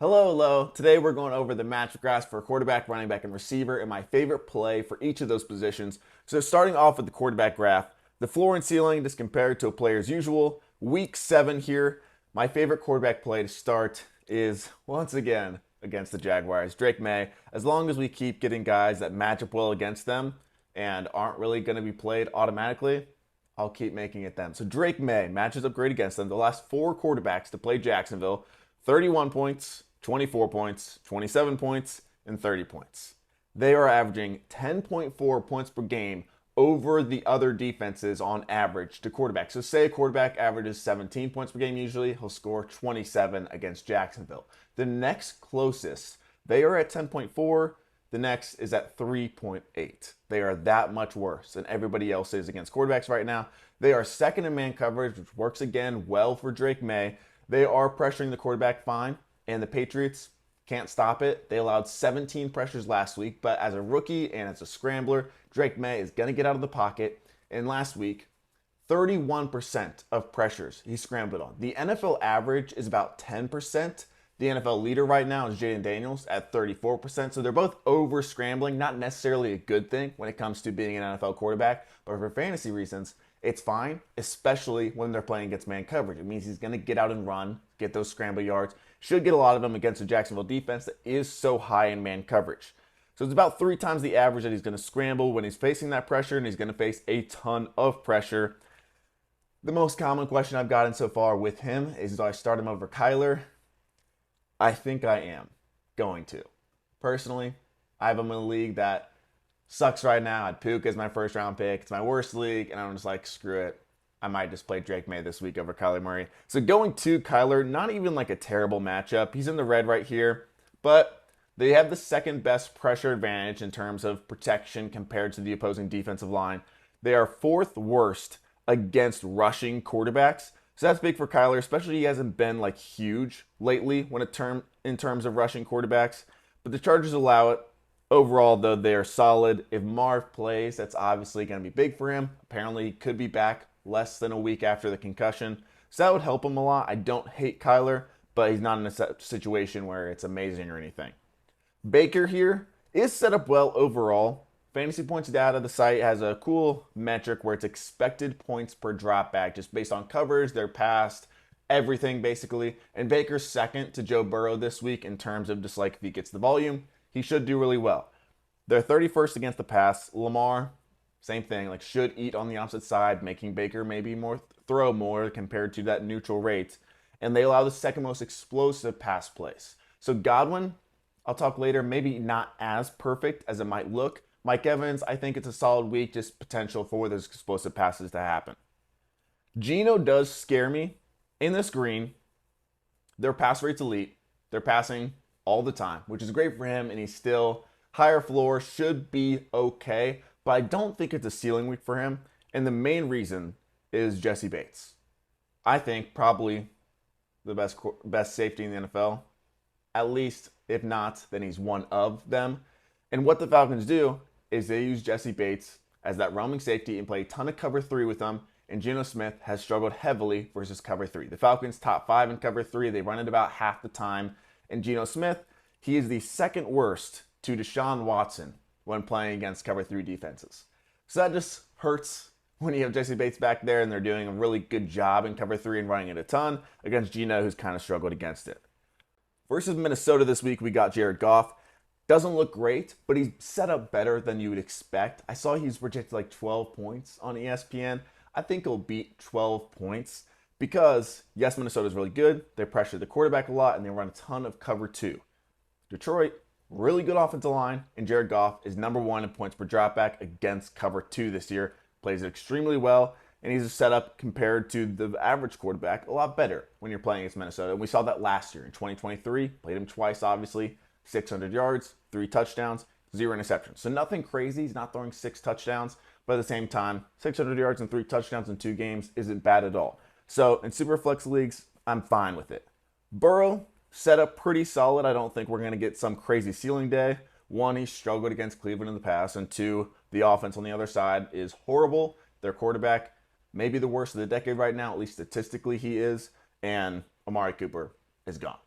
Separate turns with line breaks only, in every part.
Hello, hello. Today we're going over the matchup graphs for quarterback, running back, and receiver, and my favorite play for each of those positions. So starting off with the quarterback graph, the floor and ceiling just compared to a player's usual. Week 7 here. My favorite quarterback play to start is, once again, against the Jaguars. Drake May. As long as we keep getting guys that match up well against them and aren't really going to be played automatically, I'll keep making it them. So Drake May matches up great against them. The last 4 quarterbacks to play Jacksonville, 31 points, 24 points, 27 points, and 30 points. They are averaging 10.4 points per game over the other defenses on average to quarterbacks. So say a quarterback averages 17 points per game usually, he'll score 27 against Jacksonville. The next closest, they are at 10.4. The next is at 3.8. They are that much worse than everybody else is against quarterbacks right now. They are second in man coverage, which works again well for Drake May. They are pressuring the quarterback fine, and the Patriots can't stop it. They allowed 17 pressures last week, but as a rookie and as a scrambler, Drake May is going to get out of the pocket. And last week, 31% of pressures he scrambled on. The NFL average is about 10%. The NFL leader right now is Jaden Daniels at 34%. So they're both over scrambling, not necessarily a good thing when it comes to being an NFL quarterback, but for fantasy reasons, it's fine, especially when they're playing against man coverage. It means he's going to get out and run, get those scramble yards. Should get a lot of them against the Jacksonville defense that is so high in man coverage. So it's about 3 times the average that he's going to scramble when he's facing that pressure, and he's going to face a ton of pressure. The most common question I've gotten so far with him is, do I start him over Kyler? I think I am going to. Personally, I have him in a league that sucks right now. I had Puka as my first round pick. It's my worst league, and I'm just like, screw it. I might just play Drake May this week over Kyler Murray. So going to Kyler, not even like a terrible matchup. He's in the red right here, but they have the second best pressure advantage in terms of protection compared to the opposing defensive line. They are 4th worst against rushing quarterbacks. So that's big for Kyler, especially he hasn't been like huge lately in terms of rushing quarterbacks. But the Chargers allow it. Overall, though, they are solid. If Marv plays, that's obviously going to be big for him. Apparently, he could be back less than a week after the concussion. So that would help him a lot. I don't hate Kyler, but he's not in a situation where it's amazing or anything. Baker here is set up well overall. Fantasy points data, the site has a cool metric where it's expected points per dropback, just based on covers, their past, everything basically. And Baker's second to Joe Burrow this week in terms of just like if he gets the volume, he should do really well. They're 31st against the pass. Lamar, same thing, like should eat on the opposite side, making Baker maybe throw more compared to that neutral rate. And they allow the second most explosive pass plays. So Godwin, I'll talk later, maybe not as perfect as it might look. Mike Evans, I think it's a solid week, just potential for those explosive passes to happen. Geno does scare me. In this green, their pass rate's elite. They're passing all the time, which is great for him, and he's still higher floor, should be okay, but I don't think it's a ceiling week for him, and the main reason is Jesse Bates. I think probably the best safety in the NFL, at least, if not, then he's one of them. And what the Falcons do is they use Jesse Bates as that roaming safety and play a ton of cover 3 with them, and Geno Smith has struggled heavily versus cover 3. The Falcons top 5 in cover 3, they run it about half the time, and Geno Smith, he is the second worst to Deshaun Watson when playing against cover 3 defenses. So that just hurts when you have Jesse Bates back there and they're doing a really good job in cover 3 and running it a ton against Geno, who's kind of struggled against it. Versus Minnesota this week, we got Jared Goff. Doesn't look great, but he's set up better than you would expect. I saw he's projected like 12 points on ESPN. I think he'll beat 12 points because, yes, Minnesota's really good. They pressure the quarterback a lot, and they run a ton of cover 2. Detroit, really good offensive line, and Jared Goff is number 1 in points per dropback against cover 2 this year. Plays it extremely well, and he's set up compared to the average quarterback a lot better when you're playing against Minnesota. And we saw that last year in 2023. Played him twice, obviously. 600 yards, 3 touchdowns, 0 interceptions. So nothing crazy. He's not throwing 6 touchdowns, but at the same time, 600 yards and 3 touchdowns in 2 games isn't bad at all. So in Superflex leagues, I'm fine with it. Burrow, set up pretty solid. I don't think we're going to get some crazy ceiling day. 1, he struggled against Cleveland in the past, and 2, the offense on the other side is horrible. Their quarterback, maybe the worst of the decade right now, at least statistically he is, and Amari Cooper is gone.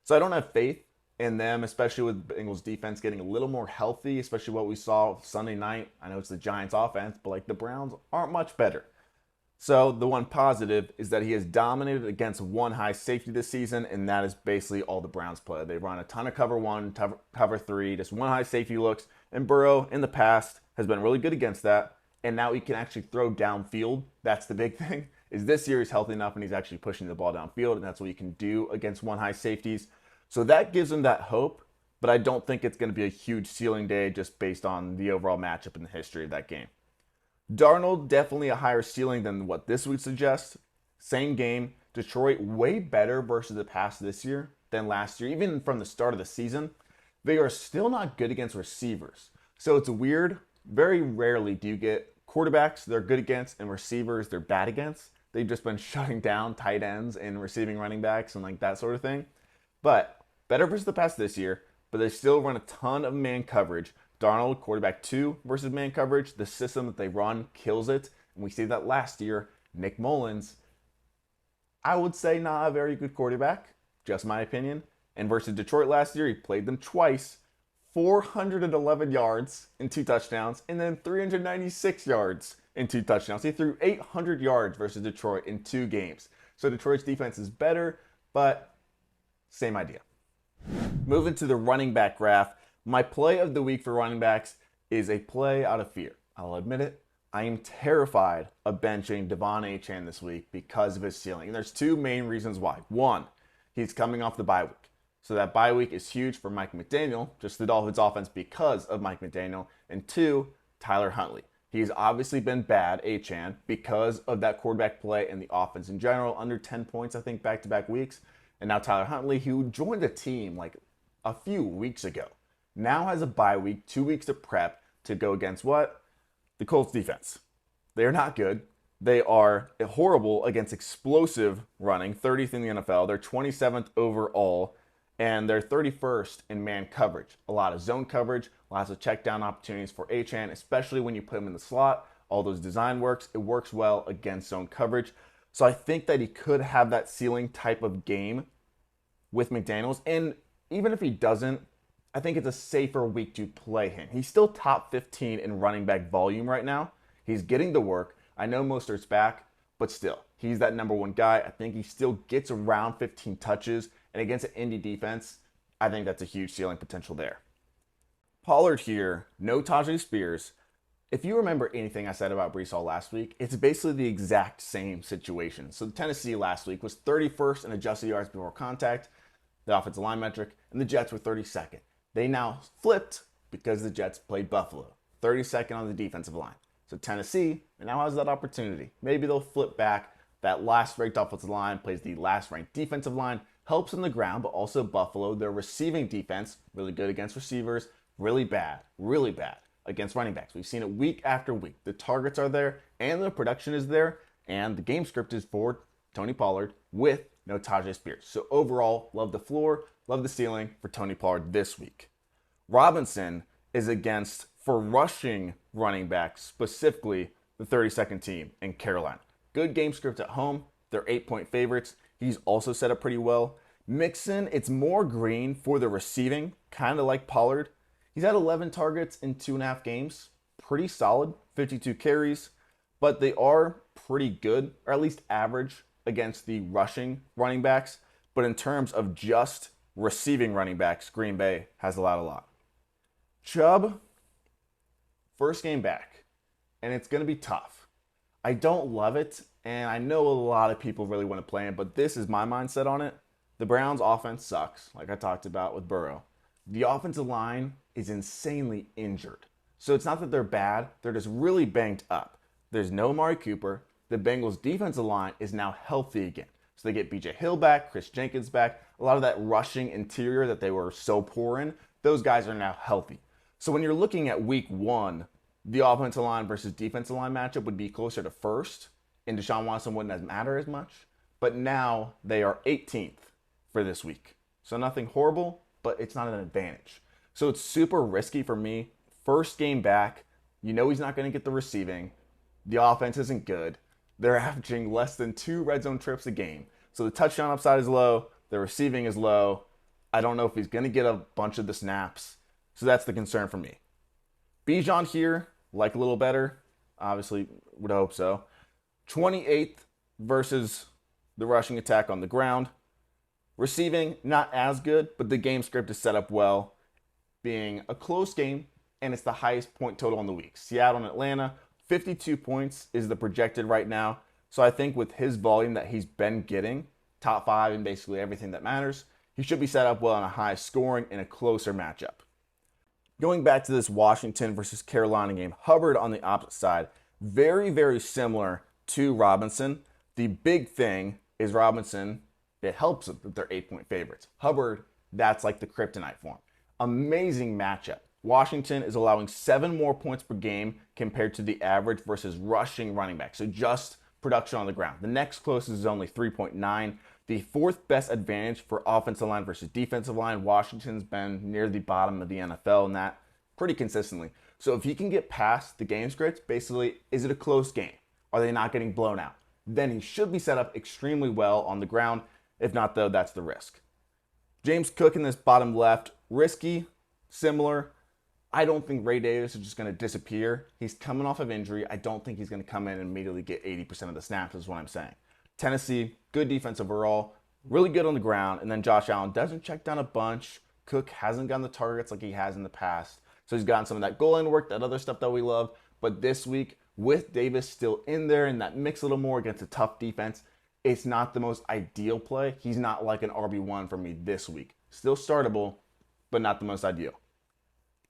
So I don't have faith in them, especially with Bengals defense getting a little more healthy, especially what we saw Sunday night. I know it's the Giants offense, but like the Browns aren't much better. So the one positive is that he has dominated against one high safety this season, and that is basically all the Browns play. They run a ton of cover one, cover three, just one high safety looks. And Burrow in the past has been really good against that, and now he can actually throw downfield. That's the big thing. Is this year he's healthy enough and he's actually pushing the ball downfield, and that's what he can do against one high safeties. So that gives him that hope, but I don't think it's going to be a huge ceiling day just based on the overall matchup and the history of that game. Darnold, definitely a higher ceiling than what this would suggest. Same game. Detroit, way better versus the past this year than last year. Even from the start of the season, they are still not good against receivers. So it's weird. Very rarely do you get quarterbacks they're good against and receivers they're bad against. They've just been shutting down tight ends and receiving running backs and like that sort of thing. But better versus the past this year, but they still run a ton of man coverage. Darnold, quarterback 2 versus man coverage. The system that they run kills it. And we see that last year. Nick Mullins, I would say not a very good quarterback, just my opinion. And versus Detroit last year, he played them twice. 411 yards and 2 touchdowns, and then 396 yards and 2 touchdowns. He threw 800 yards versus Detroit in 2 games. So Detroit's defense is better, but same idea. Moving to the running back graph, my play of the week for running backs is a play out of fear. I'll admit it. I am terrified of benching Devon Achane this week because of his ceiling. And there's 2 main reasons why. 1, he's coming off the bye week. So that bye week is huge for Mike McDaniel, just the Dolphins offense because of Mike McDaniel. And 2, Tyler Huntley. He's obviously been bad, Achane, because of that quarterback play and the offense in general. Under 10 points, I think, back-to-back weeks. And now Tyler Huntley, who joined the team like a few weeks ago, now has a bye week, 2 weeks to prep to go against what? The Colts defense. They are not good. They are horrible against explosive running, 30th in the NFL. They're 27th overall, and they're 31st in man coverage. A lot of zone coverage, lots of check down opportunities for Achane, especially when you put him in the slot. All those design works. It works well against zone coverage. So I think that he could have that ceiling type of game with McDaniels. And even if he doesn't, I think it's a safer week to play him. He's still top 15 in running back volume right now. He's getting the work. I know Mostert's back, but still, he's that number 1 guy. I think he still gets around 15 touches. And against an Indy defense, I think that's a huge ceiling potential there. Pollard here, no Tajay Spears. If you remember anything I said about Breece Hall last week, it's basically the exact same situation. So Tennessee last week was 31st in adjusted yards before contact, the offensive line metric, and the Jets were 32nd. They now flipped because the Jets played Buffalo, 32nd on the defensive line. So Tennessee now has that opportunity. Maybe they'll flip back. That last ranked offensive line plays the last ranked defensive line, helps on the ground, but also Buffalo, their receiving defense, really good against receivers, really bad against running backs. We've seen it week after week. The targets are there, and the production is there, and the game script is for Tony Pollard with no Tajay Spears. So overall, love the floor, love the ceiling for Tony Pollard this week. Robinson is against, for rushing running backs, specifically the 32nd team in Carolina. Good game script at home. They're 8-point favorites. He's also set up pretty well. Mixon, it's more green for the receiving, kind of like Pollard. He's had 11 targets in 2.5 games. Pretty solid, 52 carries. But they are pretty good, or at least average, against the rushing running backs. But in terms of just receiving running backs, Green Bay has a lot. Chubb, first game back, and it's going to be tough. I don't love it, and I know a lot of people really want to play him, but this is my mindset on it. The Browns' offense sucks, like I talked about with Burrow. The offensive line is insanely injured. So it's not that they're bad, they're just really banged up. There's no Amari Cooper. The Bengals' defensive line is now healthy again. So they get B.J. Hill back, Chris Jenkins back. A lot of that rushing interior that they were so poor in, those guys are now healthy. So when you're looking at week 1, the offensive line versus defensive line matchup would be closer to first, and Deshaun Watson wouldn't matter as much. But now they are 18th for this week. So nothing horrible, but it's not an advantage. So it's super risky for me. First game back, you know he's not going to get the receiving. The offense isn't good. They're averaging less than 2 red zone trips a game. So the touchdown upside is low. The receiving is low. I don't know if he's going to get a bunch of the snaps. So that's the concern for me. Bijan here, like a little better. Obviously, would hope so. 28th versus the rushing attack on the ground. Receiving, not as good, but the game script is set up well, being a close game, and it's the highest point total on the week. Seattle and Atlanta, 52 points is the projected right now. So I think with his volume that he's been getting, top 5 in basically everything that matters, he should be set up well on a high scoring and a closer matchup. Going back to this Washington versus Carolina game, Hubbard on the opposite side, very, very similar to Robinson. The big thing is Robinson, it helps that they're 8-point favorites. Hubbard, that's like the kryptonite for him. Amazing matchup. Washington is allowing 7 more points per game compared to the average versus rushing running back. So just production on the ground. The next closest is only 3.9. The 4th best advantage for offensive line versus defensive line. Washington's been near the bottom of the NFL in that pretty consistently. So if he can get past the game script, basically, is it a close game? Are they not getting blown out? Then he should be set up extremely well on the ground. If not, though, that's the risk. James Cook in this bottom left, risky, similar. I don't think Ray Davis is just going to disappear. He's coming off of injury. I don't think he's going to come in and immediately get 80% of the snaps is what I'm saying. Tennessee, good defense overall, really good on the ground. And then Josh Allen doesn't check down a bunch. Cook hasn't gotten the targets like he has in the past. So he's gotten some of that goal line work, that other stuff that we love. But this week, with Davis still in there in that mix a little more against a tough defense, it's not the most ideal play. He's not like an RB1 for me this week. Still startable, but not the most ideal.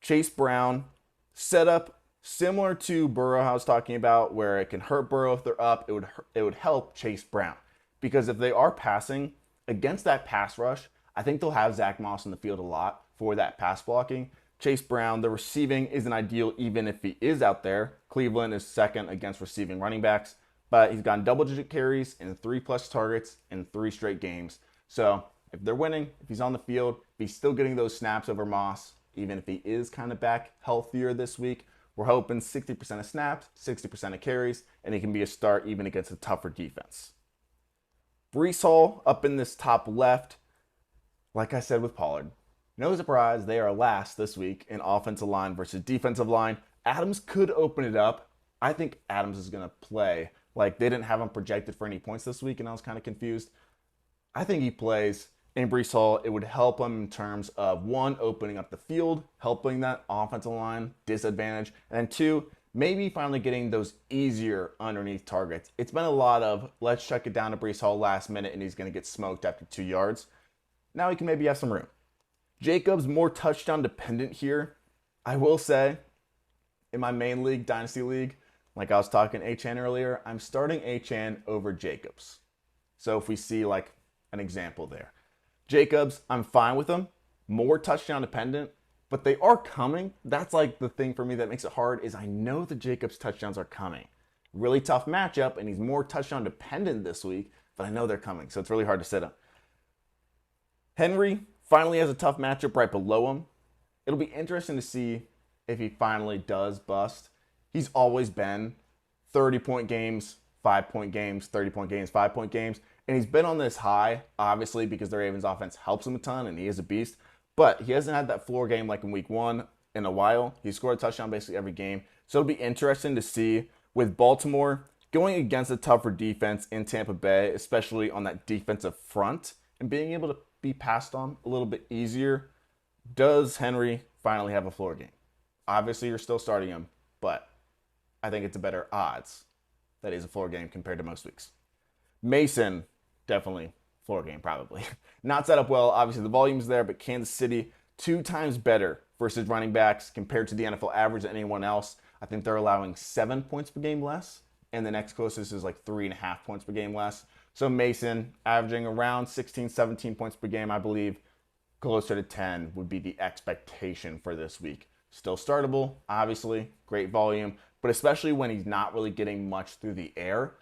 Chase Brown, setup similar to Burrow I was talking about, where it can hurt Burrow if they're up. It would help Chase Brown. Because if they are passing against that pass rush, I think they'll have Zach Moss in the field a lot for that pass blocking. Chase Brown, the receiving isn't ideal even if he is out there. Cleveland is second against receiving running backs, but he's gotten double-digit carries and 3+ targets in 3 straight games. So if they're winning, if he's on the field, if he's still getting those snaps over Moss, even if he is kind of back healthier this week, we're hoping 60% of snaps, 60% of carries, and he can be a start even against a tougher defense. Breece Hall up in this top left, like I said with Pollard. No surprise, they are last this week in offensive line versus defensive line. Adams could open it up. I think Adams is going to play. Like, they didn't have him projected for any points this week, and I was kind of confused. I think he plays in Breece Hall. It would help him in terms of, 1, opening up the field, helping that offensive line disadvantage, and then 2, maybe finally getting those easier underneath targets. It's been a lot of, let's check it down to Breece Hall last minute, and he's going to get smoked after 2 yards. Now he can maybe have some room. Jacobs more touchdown dependent here. I will say, in my main league, Dynasty League, like I was talking Achane earlier, I'm starting Achane over Jacobs. So if we see like an example there. Jacobs, I'm fine with him. More touchdown dependent, but they are coming. That's like the thing for me that makes it hard is I know the Jacobs touchdowns are coming. Really tough matchup, and he's more touchdown dependent this week, but I know they're coming, so it's really hard to sit up. Henry finally has a tough matchup right below him. It'll be interesting to see if he finally does bust. He's always been 30-point games, 5-point games, 30-point games, 5-point games. And he's been on this high, obviously, because the Ravens offense helps him a ton and he is a beast. But he hasn't had that floor game like in week 1 in a while. He scored a touchdown basically every game. So it'll be interesting to see with Baltimore going against a tougher defense in Tampa Bay, especially on that defensive front, and being able to be passed on a little bit easier. Does Henry finally have a floor game? Obviously, you're still starting him, but I think it's a better odds that he's a floor game compared to most weeks. Mason, definitely floor game, probably. Not set up well. Obviously, the volume's there, but Kansas City, 2 times better versus running backs compared to the NFL average than anyone else. I think they're allowing 7 points per game less, and the next closest is like 3.5 points per game less. So Mason, averaging around 16, 17 points per game, I believe. Closer to 10 would be the expectation for this week. Still startable, obviously, great volume, but especially when he's not really getting much through the air,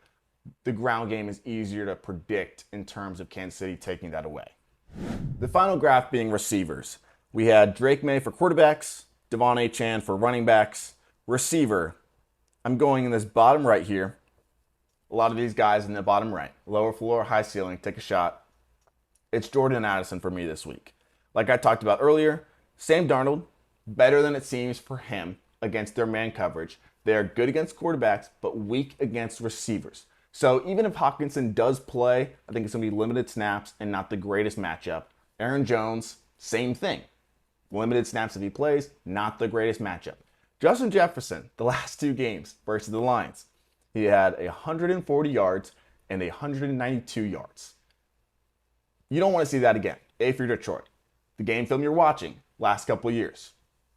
the ground game is easier to predict in terms of Kansas City taking that away. The final graph being receivers. We had Drake May for quarterbacks, Devon Achane for running backs. Receiver, I'm going in this bottom right here. A lot of these guys in the bottom right. Lower floor, high ceiling, take a shot. It's Jordan Addison for me this week. Like I talked about earlier, Sam Darnold, better than it seems for him against their man coverage. They are good against quarterbacks, but weak against receivers. So even if Hawkinson does play, I think it's going to be limited snaps and not the greatest matchup. Aaron Jones, same thing. Limited snaps if he plays, not the greatest matchup. Justin Jefferson, the last two games versus the Lions, he had 140 yards and 192 yards. You don't want to see that again, if you're Detroit. The game film you're watching, last couple of years,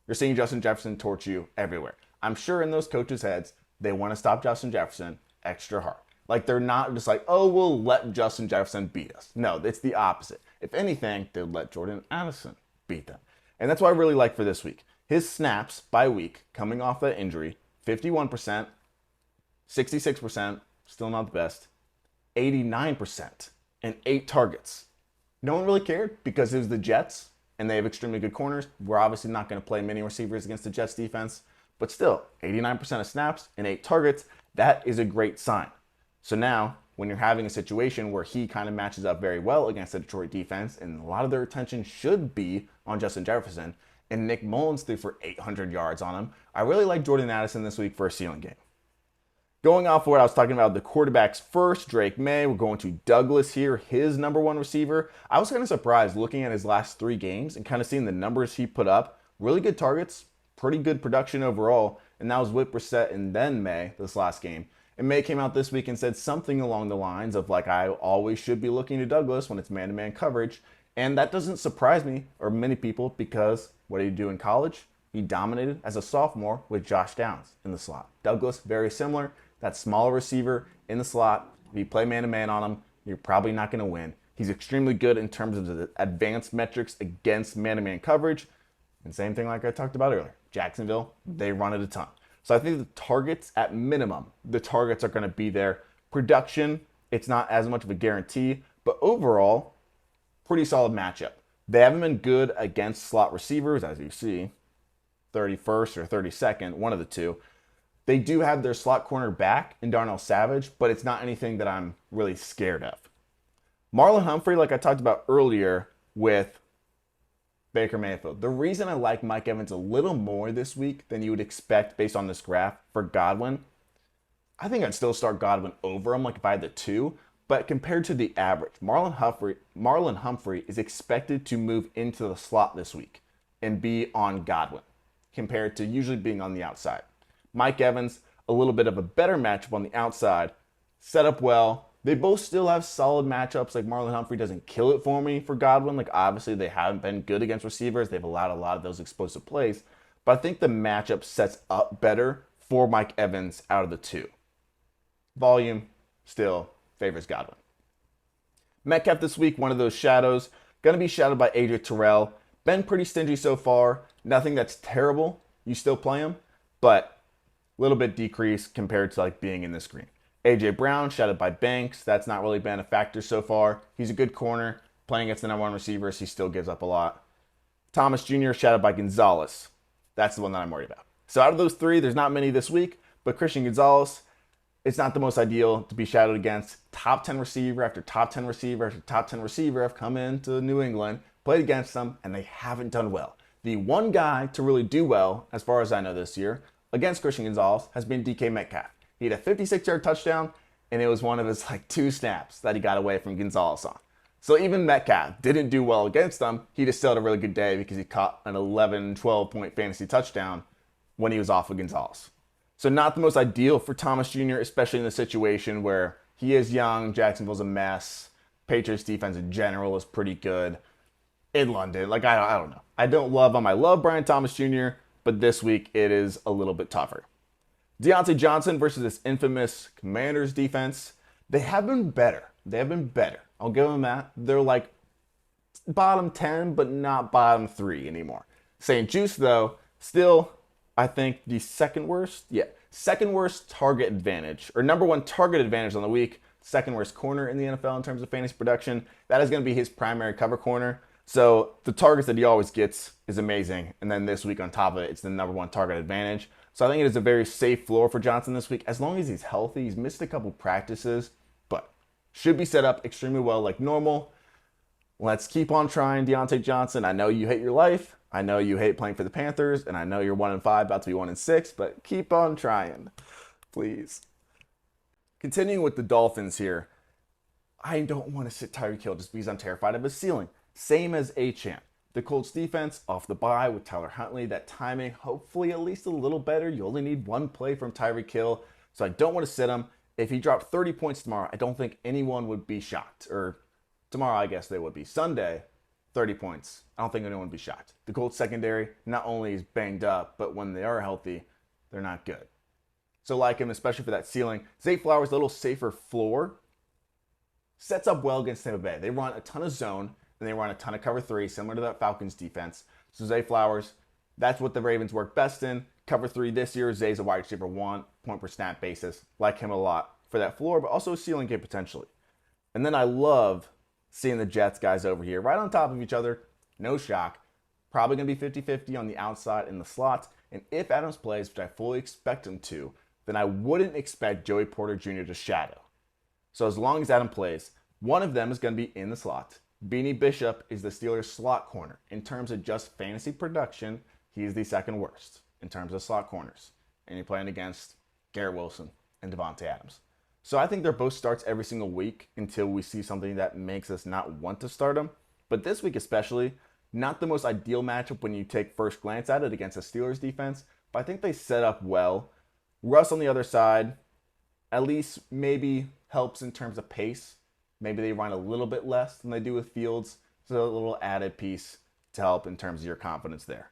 you're seeing Justin Jefferson torch you everywhere. I'm sure in those coaches' heads, they want to stop Justin Jefferson extra hard. Like, they're not just like, oh, we'll let Justin Jefferson beat us. No, it's the opposite. If anything, they'd let Jordan Addison beat them. And that's what I really like for this week. His snaps by week, coming off that injury, 51%, 66%, still not the best, 89%, and 8 targets. No one really cared because it was the Jets, and they have extremely good corners. We're obviously not going to play many receivers against the Jets defense, but still, 89% of snaps and 8 targets, that is a great sign. So now, when you're having a situation where he kind of matches up very well against the Detroit defense, and a lot of their attention should be on Justin Jefferson, and Nick Mullins threw for 800 yards on him, I really like Jordan Addison this week for a ceiling game. Going off of what I was talking about, the quarterbacks first, Drake May, we're going to Douglas here, his number one receiver. I was kind of surprised looking at his last 3 games and kind of seeing the numbers he put up. Really good targets, pretty good production overall, and that was with Brissett and then May this last game. And May came out this week and said something along the lines of like, I always should be looking to Douglas when it's man-to-man coverage. And that doesn't surprise me or many people because what did he do in college? He dominated as a sophomore with Josh Downs in the slot. Douglas, very similar. That smaller receiver in the slot. If you play man-to-man on him, you're probably not going to win. He's extremely good in terms of the advanced metrics against man-to-man coverage. And same thing like I talked about earlier. Jacksonville, they run it a ton. So I think the targets, at minimum, the targets are going to be there. Production, it's not as much of a guarantee, but overall, pretty solid matchup. They haven't been good against slot receivers, as you see, 31st or 32nd, one of the two. They do have their slot corner back in Darnell Savage, but it's not anything that I'm really scared of. Marlon Humphrey, like I talked about earlier with Baker Mayfield. The reason I like Mike Evans a little more this week than you would expect based on this graph for Godwin, I think I'd still start Godwin over him, like if I had the 2. But compared to the average, Marlon Humphrey is expected to move into the slot this week and be on Godwin compared to usually being on the outside. Mike Evans, a little bit of a better matchup on the outside, set up well. They both still have solid matchups. Like Marlon Humphrey doesn't kill it for me for Godwin. Like obviously they haven't been good against receivers. They've allowed a lot of those explosive plays. But I think the matchup sets up better for Mike Evans out of the 2. Volume still favors Godwin. Metcalf this week, one of those shadows. Going to be shadowed by AJ Terrell. Been pretty stingy so far. Nothing that's terrible. You still play him, but a little bit decreased compared to like being in this green. AJ Brown, shadowed by Banks. That's not really been a factor so far. He's a good corner. Playing against the number 1 receivers, he still gives up a lot. Thomas Jr., shadowed by Gonzalez. That's the one that I'm worried about. So out of those 3, there's not many this week, but Christian Gonzalez, it's not the most ideal to be shadowed against. Top 10 receiver after top 10 receiver after top 10 receiver have come into New England, played against them, and they haven't done well. The one guy to really do well, as far as I know this year, against Christian Gonzalez has been DK Metcalf. He had a 56-yard touchdown, and it was one of his 2 snaps that he got away from Gonzalez on. So even Metcalf didn't do well against them. He just still had a really good day because he caught an 11, 12-point fantasy touchdown when he was off of Gonzalez. So not the most ideal for Thomas Jr., especially in the situation where he is young, Jacksonville's a mess, Patriots defense in general is pretty good. In London, I don't know. I don't love him. I love Brian Thomas Jr., but this week it is a little bit tougher. Deontay Johnson versus this infamous Commanders defense. They have been better. I'll give them that. They're like bottom 10, but not bottom 3 anymore. St. Juice, though, still, I think the second worst target advantage, or number 1 target advantage on the week, second worst corner in the NFL in terms of fantasy production. That is going to be his primary cover corner. So the targets that he always gets is amazing. And then this week on top of it, it's the number 1 target advantage. So I think it is a very safe floor for Johnson this week. As long as he's healthy, he's missed a couple practices, but should be set up extremely well like normal. Let's keep on trying, Deontay Johnson. I know you hate your life. I know you hate playing for the Panthers, and I know you're 1-5, about to be 1-6, but keep on trying, please. Continuing with the Dolphins here, I don't want to sit Tyreek Hill just because I'm terrified of his ceiling. Same as Achane. The Colts defense off the bye with Tyler Huntley. That timing, hopefully at least a little better. You only need one play from Tyreek Hill, so I don't want to sit him. If he dropped 30 points tomorrow, I don't think anyone would be shocked. Or tomorrow, I guess they would be. Sunday, 30 points. I don't think anyone would be shocked. The Colts secondary not only is banged up, but when they are healthy, they're not good. So like him, especially for that ceiling. Zay Flowers, a little safer floor, sets up well against Tampa Bay. They run a ton of zone, and they run a ton of cover 3, similar to that Falcons defense. So Zay Flowers, that's what the Ravens work best in. Cover 3 this year, Zay's a wide receiver 1, point per snap basis. Like him a lot for that floor, but also a ceiling game potentially. And then I love seeing the Jets guys over here, right on top of each other. No shock. Probably going to be 50-50 on the outside in the slots. And if Adams plays, which I fully expect him to, then I wouldn't expect Joey Porter Jr. to shadow. So as long as Adam plays, one of them is going to be in the slot. Beanie Bishop is the Steelers' slot corner. In terms of just fantasy production, he is the second worst in terms of slot corners. And you're playing against Garrett Wilson and Devontae Adams. So I think they're both starts every single week until we see something that makes us not want to start them. But this week especially, not the most ideal matchup when you take first glance at it against the Steelers defense, but I think they set up well. Russ on the other side, at least maybe helps in terms of pace. Maybe they run a little bit less than they do with Fields, so a little added piece to help in terms of your confidence there.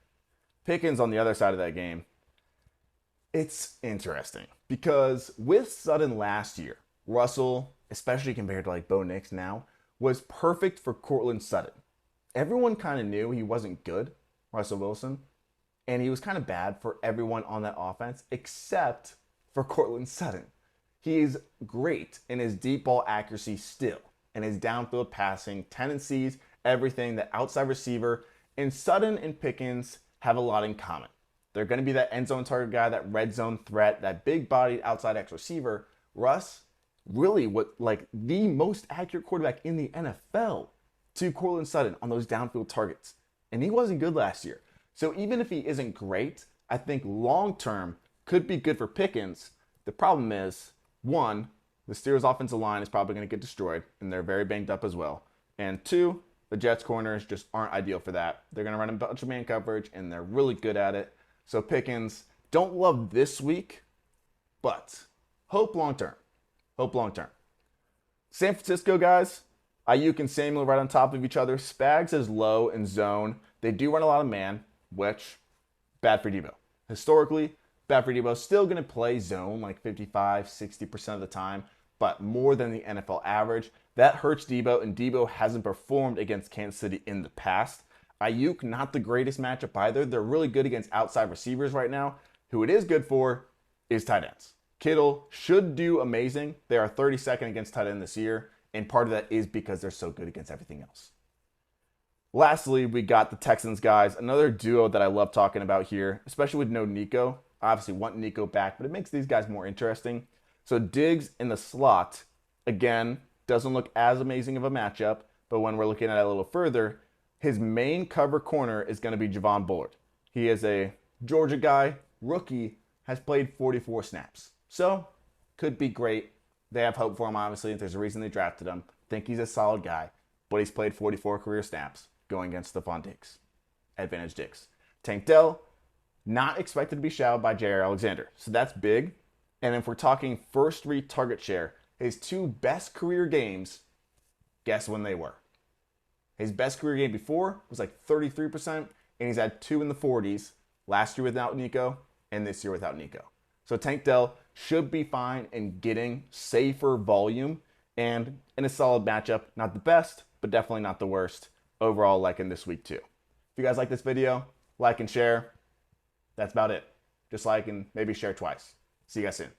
Pickens on the other side of that game, it's interesting because with Sutton last year, Russell, especially compared to like Bo Nix now, was perfect for Courtland Sutton. Everyone kind of knew he wasn't good, Russell Wilson, and he was kind of bad for everyone on that offense except for Courtland Sutton. He's great in his deep ball accuracy still, and his downfield passing tendencies, everything, the outside receiver, and Sutton and Pickens have a lot in common. They're going to be that end zone target guy, that red zone threat, that big-bodied outside X receiver. Russ, really like the most accurate quarterback in the NFL to Courtland Sutton on those downfield targets. And he wasn't good last year. So even if he isn't great, I think long-term could be good for Pickens. The problem is, one, the Steelers' offensive line is probably going to get destroyed, and they're very banged up as well. And two, the Jets' corners just aren't ideal for that. They're going to run a bunch of man coverage, and they're really good at it. So Pickens, don't love this week, but hope long-term. Hope long-term. San Francisco, guys, Ayuk and Samuel right on top of each other. Spags is low in zone. They do run a lot of man, which, bad for Debo. Historically, bad for Debo. Still going to play zone like 55, 60% of the time, but more than the NFL average. That hurts Debo, and Debo hasn't performed against Kansas City in the past. Ayuk, not the greatest matchup either. They're really good against outside receivers right now. Who it is good for is tight ends. Kittle should do amazing. They are 32nd against tight end this year, and part of that is because they're so good against everything else. Lastly, we got the Texans guys, another duo that I love talking about here, especially with no Nico. Obviously want Nico back, but it makes these guys more interesting. So Diggs in the slot, again, doesn't look as amazing of a matchup, but when we're looking at it a little further, his main cover corner is going to be Javon Bullard. He is a Georgia guy, rookie, has played 44 snaps. So, could be great. They have hope for him, obviously. There's a reason they drafted him. Think he's a solid guy, but he's played 44 career snaps going against Stephon Diggs. Advantage Diggs. Tank Dell, not expected to be shadowed by Jair Alexander. So that's big. And if we're talking first read target share, his two best career games, guess when they were? His best career game before was like 33%, and he's had two in the 40s last year without Nico and this year without Nico. So Tank Dell should be fine in getting safer volume and in a solid matchup. Not the best, but definitely not the worst. Overall, liking this week too. If you guys like this video, like and share. That's about it. Just like and maybe share twice. See you guys soon.